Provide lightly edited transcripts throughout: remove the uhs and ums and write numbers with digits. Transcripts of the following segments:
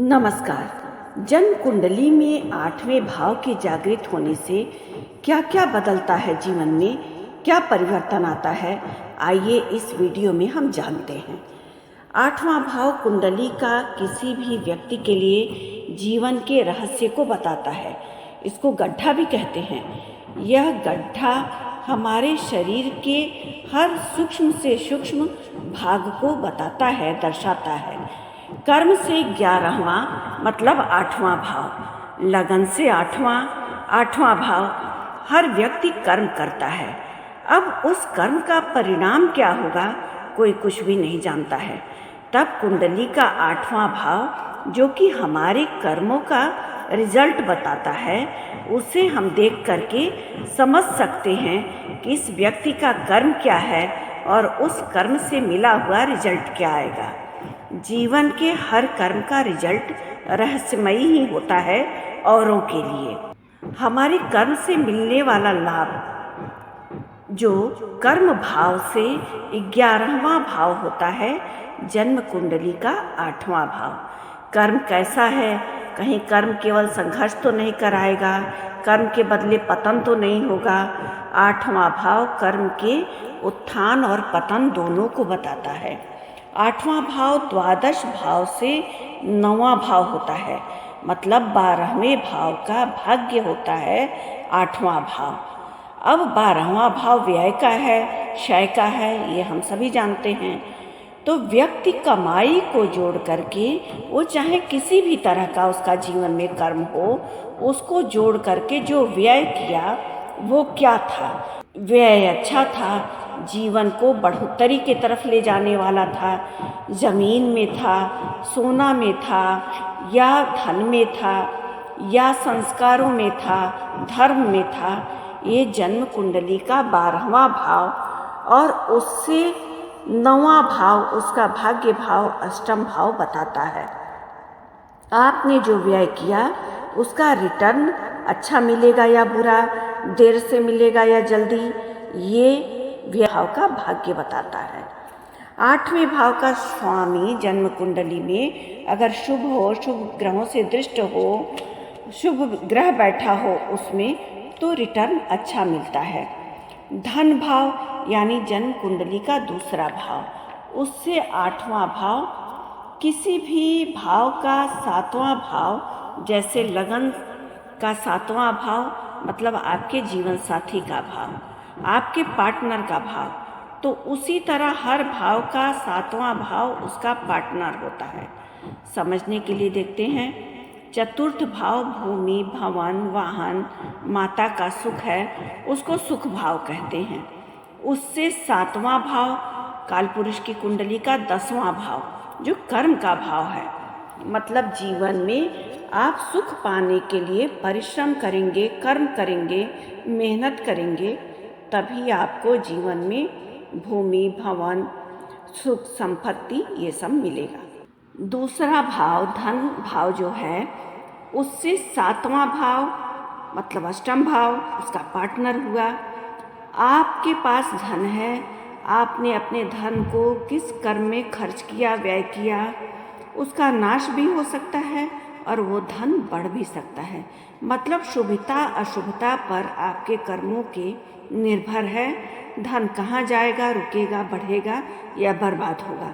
नमस्कार। जन्म कुंडली में 8वें भाव के जागृत होने से क्या क्या बदलता है, जीवन में क्या परिवर्तन आता है, आइए इस वीडियो में हम जानते हैं। 8वां भाव कुंडली का किसी भी व्यक्ति के लिए जीवन के रहस्य को बताता है। इसको गड्ढा भी कहते हैं। यह गड्ढा हमारे शरीर के हर सूक्ष्म से सूक्ष्म भाग को बताता है, दर्शाता है। कर्म से 11वां मतलब 8वां भाव, लगन से 8वां भाव। हर व्यक्ति कर्म करता है। अब उस कर्म का परिणाम क्या होगा, कोई कुछ भी नहीं जानता है। तब कुंडली का 8वां भाव, जो कि हमारे कर्मों का रिजल्ट बताता है, उसे हम देख करके समझ सकते हैं कि इस व्यक्ति का कर्म क्या है और उस कर्म से मिला हुआ रिजल्ट क्या आएगा। जीवन के हर कर्म का रिजल्ट रहस्यमयी ही होता है औरों के लिए। हमारे कर्म से मिलने वाला लाभ, जो कर्म भाव से 11वां भाव होता है, जन्म कुंडली का 8वां भाव। कर्म कैसा है, कहीं कर्म केवल संघर्ष तो नहीं कराएगा, कर्म के बदले पतन तो नहीं होगा। 8वां भाव कर्म के उत्थान और पतन दोनों को बताता है। 8वां भाव द्वादश भाव से 9वां भाव होता है, मतलब 12वें भाव का भाग्य होता है 8वां भाव। अब 12वां भाव व्यय का है, क्षय का है, ये हम सभी जानते हैं। तो व्यक्ति कमाई को जोड़ करके, वो चाहे किसी भी तरह का उसका जीवन में कर्म हो, उसको जोड़ करके जो व्यय किया वो क्या था। व्यय अच्छा था, जीवन को बढ़ोतरी की तरफ ले जाने वाला था, जमीन में था, सोना में था, या धन में था, या संस्कारों में था, धर्म में था। ये जन्म कुंडली का 12वां भाव और उससे 9वां भाव, उसका भाग्य भाव, अष्टम भाव बताता है। आपने जो व्यय किया उसका रिटर्न अच्छा मिलेगा या बुरा, देर से मिलेगा या जल्दी, ये व्यय भाव का भाग्य बताता है। 8वें भाव का स्वामी जन्म कुंडली में अगर शुभ हो, शुभ ग्रहों से दृष्ट हो, शुभ ग्रह बैठा हो उसमें, तो रिटर्न अच्छा मिलता है। धन भाव यानी जन्म कुंडली का दूसरा भाव, उससे 8वां भाव, किसी भी भाव का 7वां भाव, जैसे लगन का 7वां भाव मतलब आपके जीवन साथी का भाव, आपके पार्टनर का भाव, तो उसी तरह हर भाव का 7वां भाव उसका पार्टनर होता है। समझने के लिए देखते हैं। चतुर्थ भाव भूमि, भवन, वाहन, माता का सुख है, उसको सुख भाव कहते हैं। उससे 7वां भाव कालपुरुष की कुंडली का 10वां भाव, जो कर्म का भाव है, मतलब जीवन में आप सुख पाने के लिए परिश्रम करेंगे, कर्म करेंगे, मेहनत करेंगे, तभी आपको जीवन में भूमि, भवन, सुख, संपत्ति ये सब मिलेगा। दूसरा भाव धन भाव जो है, उससे 7वां भाव मतलब अष्टम भाव, उसका पार्टनर हुआ। आपके पास धन है, आपने अपने धन को किस कर्म में खर्च किया, व्यय किया, उसका नाश भी हो सकता है और वो धन बढ़ भी सकता है। मतलब शुभता अशुभता पर आपके कर्मों के निर्भर है। धन कहाँ जाएगा, रुकेगा, बढ़ेगा या बर्बाद होगा।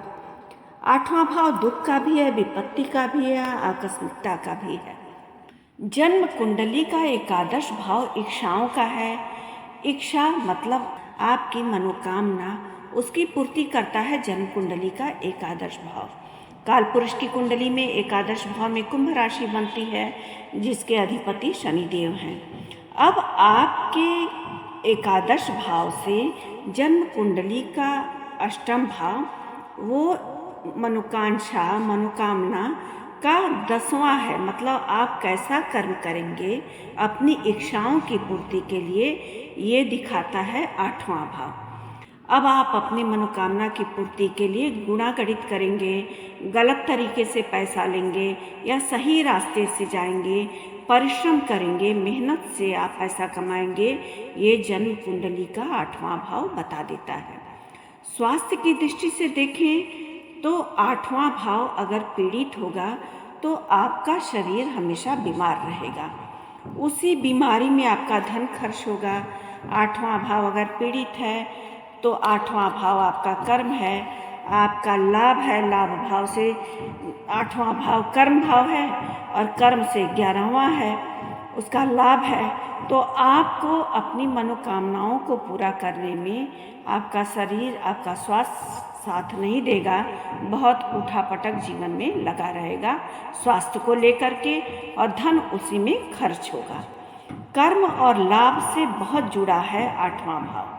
8वां भाव दुख का भी है, विपत्ति का भी है, आकस्मिकता का भी है। जन्म कुंडली का एकादश भाव इच्छाओं का है। इच्छा मतलब आपकी मनोकामना, उसकी पूर्ति करता है जन्म कुंडली का एकादश भाव। कालपुरुष की कुंडली में एकादश भाव में कुंभ राशि बनती है, जिसके अधिपति शनिदेव हैं। अब आपके एकादश भाव से जन्म कुंडली का अष्टम भाव, वो मनोकांक्षा, मनोकामना का 10वां है। मतलब आप कैसा कर्म करेंगे अपनी इच्छाओं की पूर्ति के लिए, ये दिखाता है 8वां भाव। अब आप अपनी मनोकामना की पूर्ति के लिए गुणा गणित करेंगे, गलत तरीके से पैसा लेंगे या सही रास्ते से जाएंगे, परिश्रम करेंगे, मेहनत से आप पैसा कमाएंगे, ये जन्म कुंडली का 8वां भाव बता देता है। स्वास्थ्य की दृष्टि से देखें तो 8वां भाव अगर पीड़ित होगा तो आपका शरीर हमेशा बीमार रहेगा। उसी बीमारी में आपका धन खर्च होगा। 8वां भाव अगर पीड़ित है तो 8वां भाव आपका कर्म है, आपका लाभ है। लाभ भाव से 8वां भाव कर्म भाव है और कर्म से 11वां है, उसका लाभ है। तो आपको अपनी मनोकामनाओं को पूरा करने में आपका शरीर, आपका स्वास्थ्य साथ नहीं देगा। बहुत उठापटक जीवन में लगा रहेगा स्वास्थ्य को लेकर के, और धन उसी में खर्च होगा। कर्म और लाभ से बहुत जुड़ा है 8वां भाव।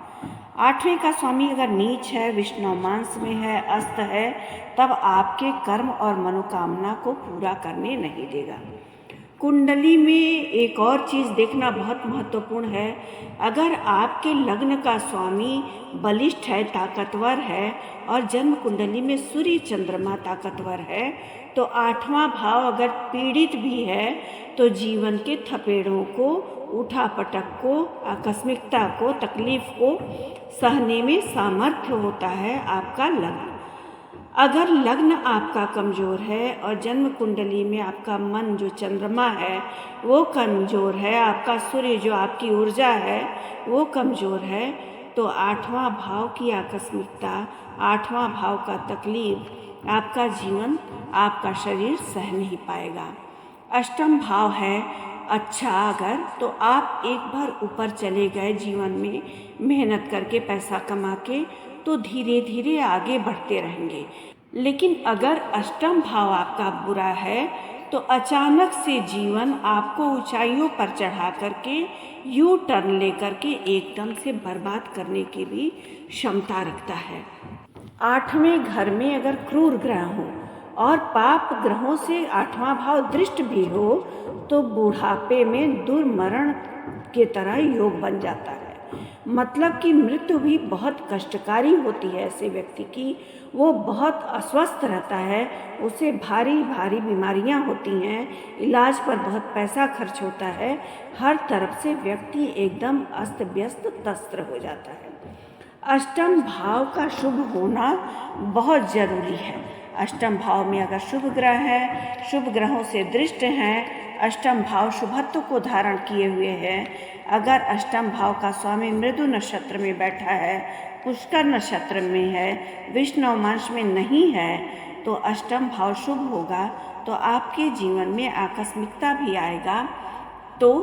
8वें का स्वामी अगर नीच है, विष्णु मांस में है, अस्त है, तब आपके कर्म और मनोकामना को पूरा करने नहीं देगा। कुंडली में एक और चीज़ देखना बहुत महत्वपूर्ण है। अगर आपके लग्न का स्वामी बलिष्ठ है, ताकतवर है, और जन्म कुंडली में सूर्य चंद्रमा ताकतवर है, तो 8वां भाव अगर पीड़ित भी है तो जीवन के थपेड़ों को, उठापटक को, आकस्मिकता को, तकलीफ को सहने में सामर्थ्य होता है आपका लग्न। अगर लग्न आपका कमज़ोर है और जन्म कुंडली में आपका मन जो चंद्रमा है वो कमज़ोर है, आपका सूर्य जो आपकी ऊर्जा है वो कमज़ोर है, तो 8वां भाव की आकस्मिकता, 8वां भाव का तकलीफ आपका जीवन, आपका शरीर सह नहीं पाएगा। अष्टम भाव है अच्छा अगर, तो आप एक बार ऊपर चले गए जीवन में मेहनत करके, पैसा कमा के, तो धीरे धीरे आगे बढ़ते रहेंगे। लेकिन अगर अष्टम भाव आपका बुरा है तो अचानक से जीवन आपको ऊंचाइयों पर चढ़ा करके, यू टर्न लेकर के एकदम से बर्बाद करने की भी क्षमता रखता है। 8वें घर में अगर क्रूर ग्रह हो और पाप ग्रहों से 8वां भाव दृष्ट भी हो तो बुढ़ापे में दुर्मरण के तरह योग बन जाता है। मतलब कि मृत्यु भी बहुत कष्टकारी होती है ऐसे व्यक्ति की। वो बहुत अस्वस्थ रहता है, उसे भारी भारी बीमारियां होती हैं, इलाज पर बहुत पैसा खर्च होता है, हर तरफ से व्यक्ति एकदम अस्त व्यस्त तस्त्र हो जाता है। अष्टम भाव का शुभ होना बहुत ज़रूरी है। अष्टम भाव में अगर शुभ ग्रह है, शुभ ग्रहों से दृष्ट हैं, अष्टम भाव शुभत्व को धारण किए हुए है, अगर अष्टम भाव का स्वामी मृदु नक्षत्र में बैठा है, पुष्कर नक्षत्र में है, विष्णु वंश में नहीं है, तो अष्टम भाव शुभ होगा, तो आपके जीवन में आकस्मिकता भी आएगा। तो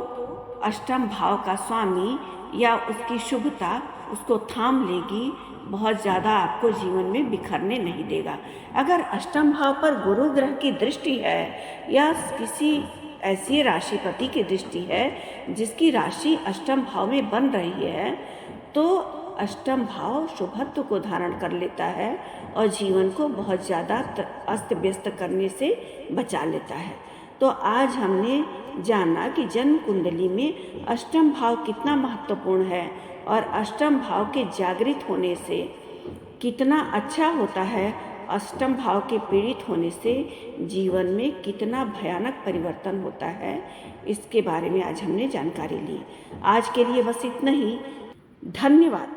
अष्टम भाव का स्वामी या उसकी शुभता उसको थाम लेगी, बहुत ज़्यादा आपको जीवन में बिखरने नहीं देगा। अगर अष्टम भाव पर गुरु ग्रह की दृष्टि है या किसी ऐसी राशिपति की दृष्टि है जिसकी राशि अष्टम भाव में बन रही है, तो अष्टम भाव शुभत्व को धारण कर लेता है और जीवन को बहुत ज़्यादा अस्त व्यस्त करने से बचा लेता है। तो आज हमने जाना कि जन्म कुंडली में अष्टम भाव कितना महत्वपूर्ण है और अष्टम भाव के जागृत होने से कितना अच्छा होता है, अष्टम भाव के पीड़ित होने से जीवन में कितना भयानक परिवर्तन होता है, इसके बारे में आज हमने जानकारी ली। आज के लिए बस इतना ही। धन्यवाद।